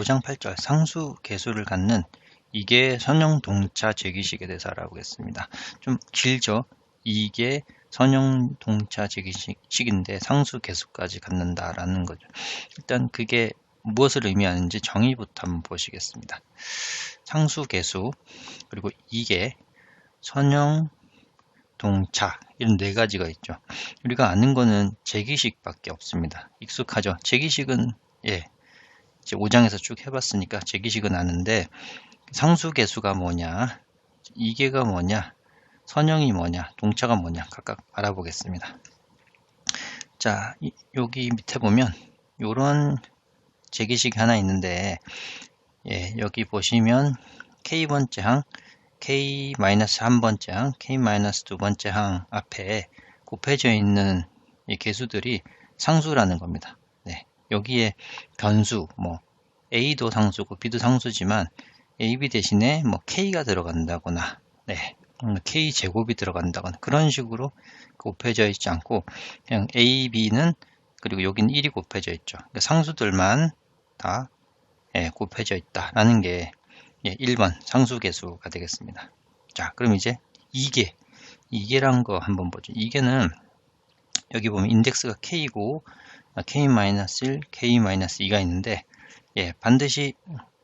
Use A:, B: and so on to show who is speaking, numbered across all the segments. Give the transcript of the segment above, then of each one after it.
A: 5장 8절 상수 계수를 갖는 이게 선형 동차 제기식에 대해서 알아보겠습니다. 좀 길죠? 이게 선형 동차 제기식인데 상수 계수까지 갖는다라는 거죠. 일단 그게 무엇을 의미하는지 정의부터 한번 보시겠습니다. 상수 계수 그리고 이게 선형 동차 이런 네 가지가 있죠. 우리가 아는 거는 제기식밖에 없습니다. 익숙하죠? 제기식은 이제 5장에서 쭉 해봤으니까 제기식은 아는데 상수계수가 뭐냐, 이계가 뭐냐, 선형이 뭐냐, 동차가 뭐냐 각각 알아보겠습니다. 자, 여기 밑에 보면 이런 제기식이 하나 있는데 여기 보시면 K번째 항, K-1번째 항, K-2번째 항 앞에 곱해져 있는 이 계수들이 상수라는 겁니다. 여기에 변수, A도 상수고 B도 상수지만 AB 대신에 K가 들어간다거나, K 제곱이 들어간다거나 그런 식으로 곱해져 있지 않고 그냥 A, B는 그리고 여기는 1이 곱해져 있죠. 그러니까 상수들만 다 곱해져 있다라는 게 1번 상수계수가 되겠습니다. 자, 그럼 이제 이계란 거 한번 보죠. 이계는 여기 보면 인덱스가 K고 K-1, K-2가 있는데 반드시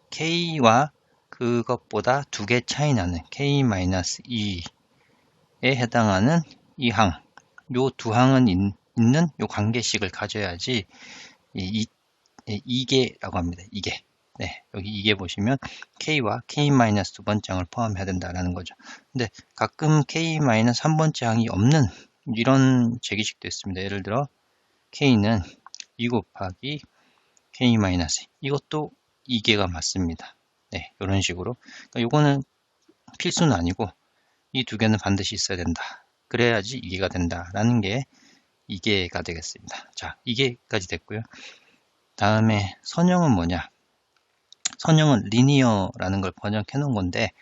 A: K와 그것보다 2개 차이 나는 K-2에 해당하는 이 항, 요 두 항은 있는 요 관계식을 가져야지 이계라고 합니다. 이계. 여기 이계 보시면 K와 K-2번째 항을 포함해야 된다라는 거죠. 근데 가끔 K-3번째 항이 없는 이런 제기식도 있습니다. 예를 들어 K는 2 곱하기 K-2 이것도 이계가 맞습니다. 이런 식으로. 그러니까 요거는 필수는 아니고 이 두 개는 반드시 있어야 된다. 그래야지 이계가 된다라는 게 이계가 되겠습니다. 자, 이계까지 됐고요. 다음에 선형은 뭐냐? 선형은 리니어라는 걸 번역해 놓은 건데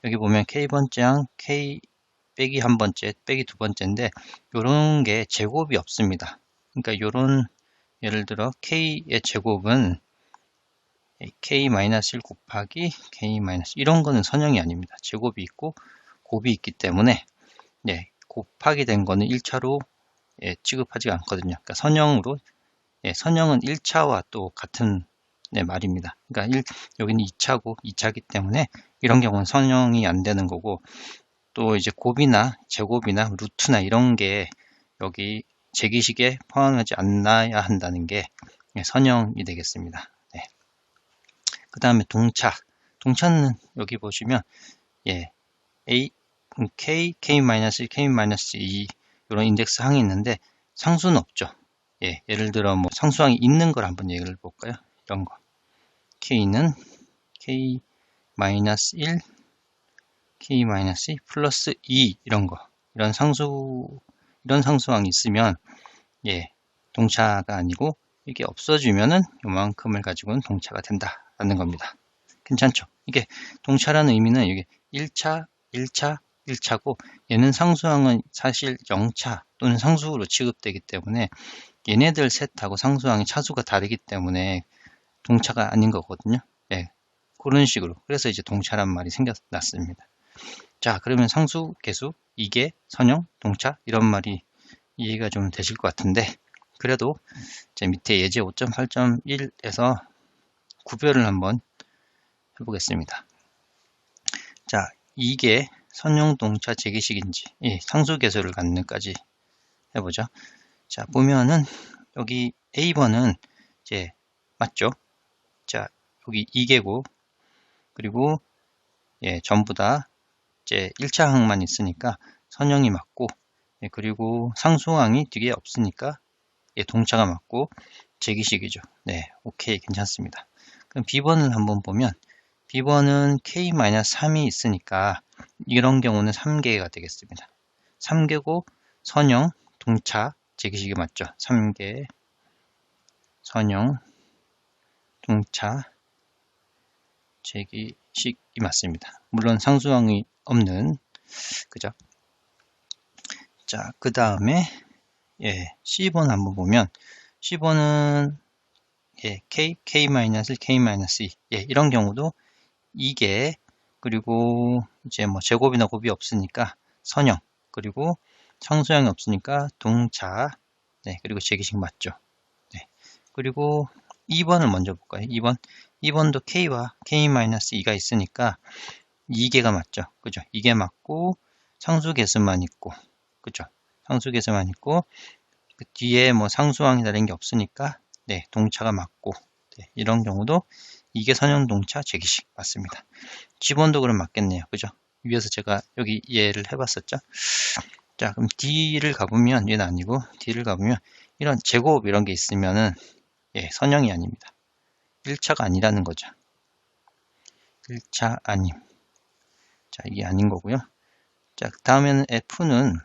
A: 여기 보면 K번째 항, K 빼기 한 번째, 빼기 두 번째인데 요런 게 제곱이 없습니다. 그러니까 요런 예를 들어 K의 제곱은 K-1 곱하기 K- 이런 거는 선형이 아닙니다. 제곱이 있고 곱이 있기 때문에 곱하기 된 거는 1차로 취급하지 않거든요. 그러니까 선형으로 선형은 1차와 또 같은 말입니다. 그러니까 여기는 2차고 2차기 때문에 이런 경우는 선형이 안 되는 거고 또 이제 곱이나 제곱이나 루트나 이런 게 여기 제기식에 포함하지 않아야 한다는 게 선형이 되겠습니다. 그 다음에 동차는 여기 보시면 K, K-1, K-2 이런 인덱스 항이 있는데 상수는 없죠. 예를 들어 상수항이 있는 걸 한번 얘기를 볼까요? 이런 거 K는 K-1, K-2 플러스 2 이런 상수항이 있으면 동차가 아니고 이게 없어지면은 요만큼을 가지고는 동차가 된다라는 겁니다. 괜찮죠? 이게 동차라는 의미는 이게 1차고 얘는 상수항은 사실 0차 또는 상수로 취급되기 때문에 얘네들 셋하고 상수항의 차수가 다르기 때문에 동차가 아닌 거거든요. 그런 식으로. 그래서 이제 동차란 말이 생겨났습니다. 자, 그러면 상수, 계수, 이계, 선형, 동차 이런 말이 이해가 좀 되실 것 같은데 그래도 제 밑에 예제 5.8.1에서 구별을 한번 해보겠습니다. 자, 이게 선형 동차 제기식인지 상수계수를 갖는까지 해보죠. 자, 보면은 여기 A번은 이제 맞죠? 자, 여기 2개고 그리고 전부 다 이제 1차 항만 있으니까 선형이 맞고 그리고 상수항이 뒤에 없으니까 동차가 맞고 제기식이죠. 오케이, 괜찮습니다. 그럼 B번을 한번 보면 B번은 K-3이 있으니까 이런 경우는 3개가 되겠습니다. 3개고 선형, 동차, 제기식이 맞죠. 3개, 선형, 동차, 제기식이 맞습니다. 물론 상수항이 없는 그죠? 자, 그 다음에 C번 한번 보면 C번은 예, K, K-1, K-2. 예, 이런 경우도 이게, 그리고 이제 뭐 제곱이나 곱이 없으니까 선형, 그리고 상수항이 없으니까 동차, 네, 그리고 제기식 맞죠. 네, 그리고 2번을 먼저 볼까요? 2번도 K와 K-2가 있으니까 2개가 맞죠. 그죠? 이게 맞고 상수계수만 있고, 그죠? 상수계수만 있고 그 뒤에 뭐 상수항이 다른 게 없으니까 네, 동차가 맞고, 네, 이런 경우도 이게 선형동차 제기식 맞습니다. G번도 그럼 맞겠네요. 그죠? 위에서 제가 여기 얘를 해봤었죠. 자, 그럼 D를 가보면, 얘는 아니고 D를 가보면 이런 제곱 이런 게 있으면은 예, 선형이 아닙니다. 1차가 아니라는 거죠. 1차 아님. 자, 이게 아닌 거고요. 자, 그 다음에는 F는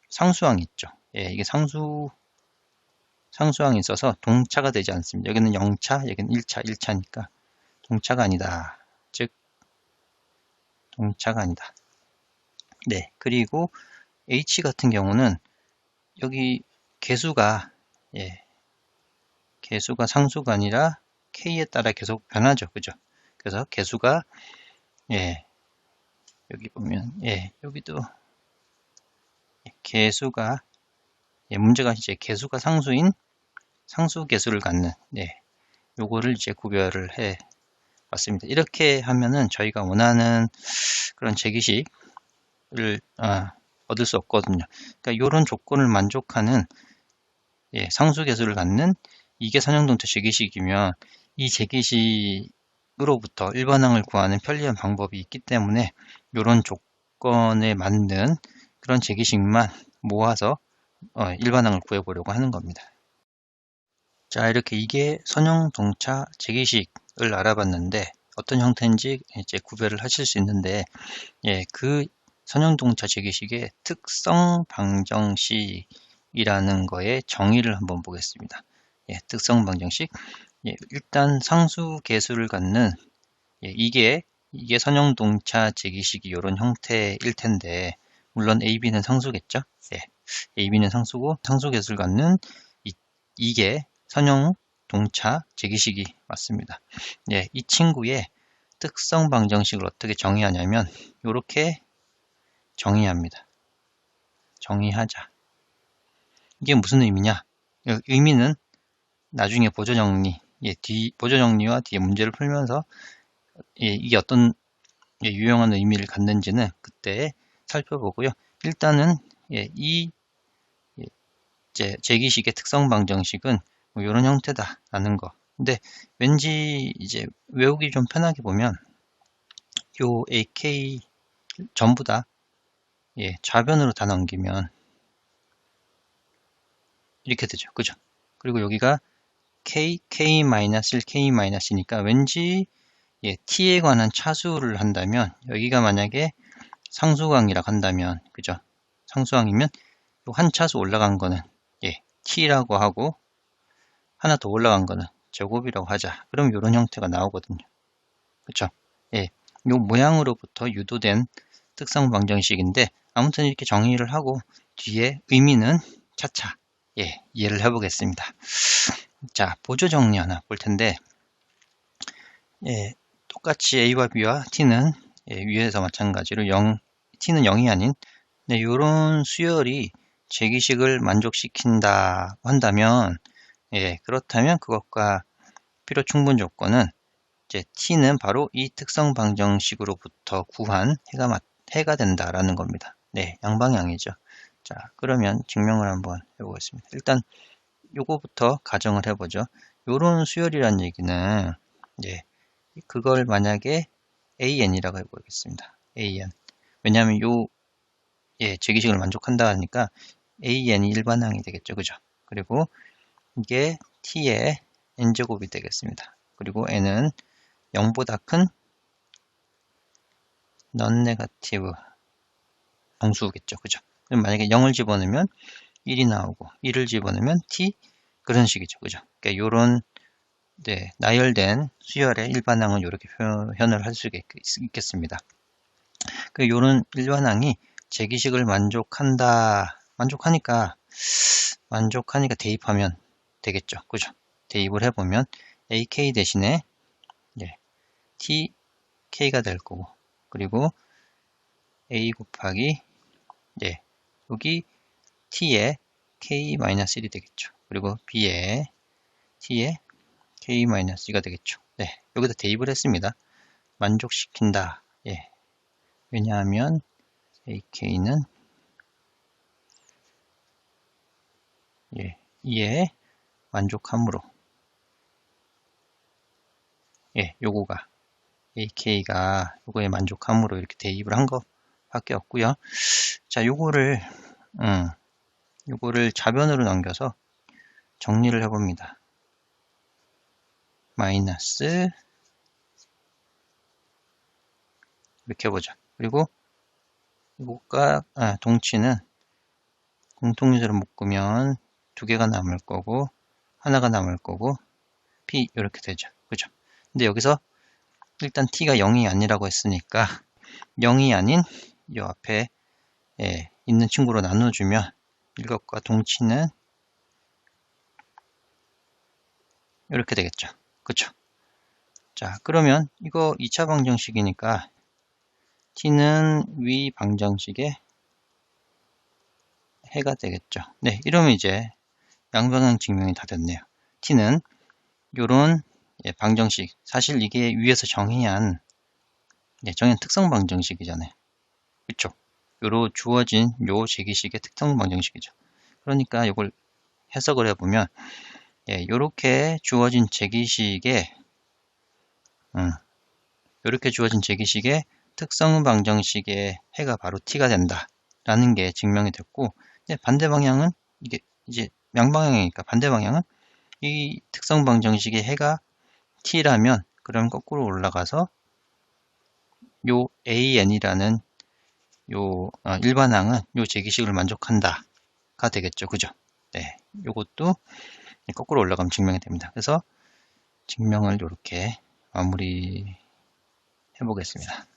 A: 상수항이 있죠. 예, 이게 상수항이 있어서 동차가 되지 않습니다. 여기는 0차, 여기는 1차니까 동차가 아니다. 즉, 동차가 아니다. 네, 그리고 H 같은 경우는 여기 개수가, 예, 개수가 상수가 아니라 K에 따라 계속 변하죠. 그죠? 그래서 개수가, 예, 여기 보면, 예, 여기도 개수가, 예, 문제가 이제 개수가 상수인 상수 개수를 갖는, 네, 요거를 이제 구별을 해 봤습니다. 이렇게 하면은 저희가 원하는 그런 제기식을 얻을 수 없거든요. 그러니까 이런 조건을 만족하는, 예, 상수 개수를 갖는 이게 선형동태 제기식이면 이 제기식으로부터 일반항을 구하는 편리한 방법이 있기 때문에 이런 조건에 맞는 그런 제기식만 모아서 일반항을 구해보려고 하는 겁니다. 자, 이렇게 이게 선형동차 제기식을 알아봤는데 어떤 형태인지 이제 구별을 하실 수 있는데, 예, 그 선형동차 제기식의 특성 방정식이라는 거의 정의를 한번 보겠습니다. 예, 특성 방정식. 예, 일단 상수 계수를 갖는, 예, 이게 선형동차 제기식이 이런 형태일 텐데, 물론 A, B는 상수겠죠? 예, A, B는 상수고 상수 계수를 갖는 이게 선형동차 제기식이 맞습니다. 예, 이 친구의 특성 방정식을 어떻게 정의하냐면 이렇게 정의합니다. 정의하자. 이게 무슨 의미냐? 의미는 나중에 보조정리, 예, 보조정리와 뒤에 문제를 풀면서, 예, 이게 어떤, 예, 유용한 의미를 갖는지는 그때 살펴보고요. 일단은, 예, 이, 예, 제기식의 특성 방정식은 뭐 이런 형태다라는 거. 근데 왠지 이제 외우기 좀 편하게 보면 요 AK 전부 다, 예, 좌변으로 다 넘기면 이렇게 되죠. 그죠? 그리고 여기가 K, K-1, K-이니까 왠지, 예, T에 관한 차수를 한다면 여기가 만약에 상수항이라고 한다면, 그죠? 상수항이면 한 차수 올라간 거는, 예, T라고 하고 하나 더 올라간 거는 제곱이라고 하자. 그럼 이런 형태가 나오거든요. 그쵸? 예, 요 모양으로부터 유도된 특성 방정식인데 아무튼 이렇게 정의를 하고 뒤에 의미는 차차, 예, 이해를 해보겠습니다. 자, 보조 정리 하나 볼 텐데, 예, 똑같이 A와 B와 T는, 예, 위에서 마찬가지로 T는 0이 아닌, 네, 요런 수열이 제기식을 만족시킨다 한다면, 예, 그렇다면 그것과 필요 충분 조건은 이제 T는 바로 이 특성 방정식으로부터 구한 해가 된다라는 겁니다. 네, 양방향이죠. 자, 그러면 증명을 한번 해보겠습니다. 일단 요거부터 가정을 해보죠. 요런 수열이란 얘기는, 예, 그걸 만약에 AN이라고 해보겠습니다. AN. 왜냐하면 예, 제기식을 만족한다 하니까 AN이 일반항이 되겠죠. 그죠? 그리고 이게 T의 N제곱이 되겠습니다. 그리고 N은 0보다 큰 non-negative 정수겠죠. 그죠? 그럼 만약에 0을 집어넣으면 1이 나오고 1을 집어넣으면 T, 그런 식이죠. 그죠? 그러니까 요런, 네, 나열된 수열의 일반항은 이렇게 표현을 할 수 있겠습니다. 그 요런 일반항이 제기식을 만족하니까 대입하면 되겠죠. 그죠? 대입을 해보면 AK 대신에 TK가 될 거고, 그리고 A 곱하기 여기 T에 K-1이 되겠죠. 그리고 B에 T에 K-2가 되겠죠. 여기다 대입을 했습니다. 만족시킨다. 왜냐하면 AK는 이에 만족함으로 요거가 AK가 요거에 만족함으로 이렇게 대입을 한 것밖에 없고요. 자, 요거를 좌변으로 넘겨서 정리를 해봅니다. 마이너스 이렇게 해보죠. 그리고 이거가 동치는 공통유제로 묶으면 두 개가 남을 거고 하나가 남을 거고 P 이렇게 되죠. 그죠? 근데 여기서 일단 T가 0이 아니라고 했으니까 0이 아닌 이 앞에 있는 친구로 나눠주면 이것과 동치는 이렇게 되겠죠. 그쵸? 자, 그러면 이거 2차 방정식이니까 T는 위 방정식의 해가 되겠죠. 이러면 이제 양방향 증명이 다 됐네요. T는 요런 방정식, 사실 이게 위에서 정의한 특성 방정식이잖아요. 그쵸? 요로 주어진 요 제기식의 특성 방정식이죠. 그러니까 이걸 해석을 해보면 요렇게 주어진 제기식의 특성 방정식의 해가 바로 T가 된다 라는 게 증명이 됐고, 반대 방향은 이게 이제 양방향이니까 반대 방향은 이 특성 방정식의 해가 T라면 그럼 거꾸로 올라가서 요 AN이라는 요 일반항은 요 제기식을 만족한다가 되겠죠. 그죠? 요것도 거꾸로 올라가면 증명이 됩니다. 그래서 증명을 이렇게 마무리 해보겠습니다.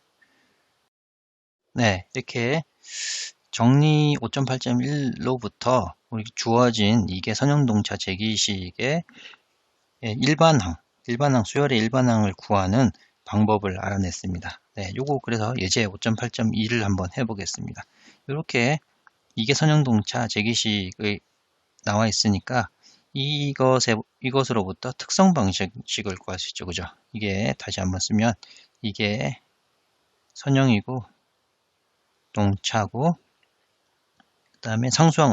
A: 이렇게 정리 5.8.1로부터 우리 주어진 이게 선형동차 제기식의 일반항 수열의 일반항을 구하는 방법을 알아냈습니다. 요거 그래서 예제 5.8.2를 한번 해보겠습니다. 이렇게 이게 선형동차 제기식이 나와 있으니까 이것으로부터 특성 방정식을 구할 수 있죠. 그죠? 이게 다시 한번 쓰면 이게 선형이고 동차고 그 다음에 상수항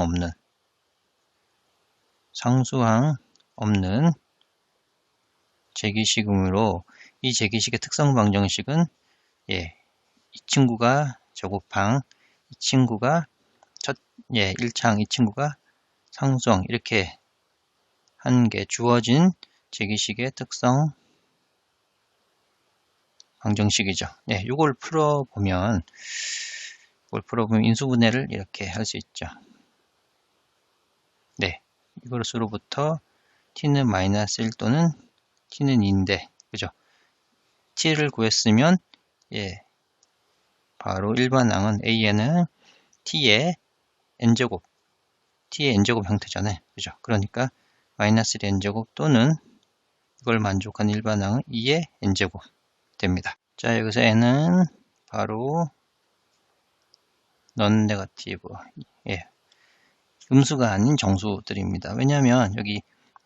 A: 없는 제기식이므로 이 제기식의 특성 방정식은 이 친구가 저곱항, 이 친구가 1창, 이 친구가 상수항, 이렇게 한 게 주어진 제기식의 특성 방정식이죠. 이걸 풀어보면 인수분해를 이렇게 할 수 있죠. 이것으로부터 t는 마이너스 1 또는 t는 2인데, 그죠? t를 구했으면 바로 일반항은 AN은 t의 n제곱 형태잖아요. 그죠? 그러니까 마이너스 1의 n제곱 또는 이걸 만족한 일반항은 2의 n제곱 됩니다. 자, 여기서 n은 바로 넌 네거티브, 음수가 아닌 정수들입니다. 왜냐하면 여기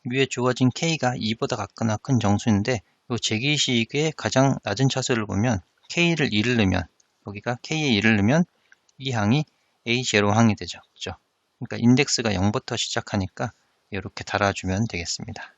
A: 위에 주어진 k가 2보다 같거나 큰 정수인데 이 제기식의 가장 낮은 차수를 보면 k를 2를 넣으면, 여기가 k에 2를 넣으면 이 항이 A0항이 되죠. 그죠? 그러니까 인덱스가 0부터 시작하니까 이렇게 달아주면 되겠습니다.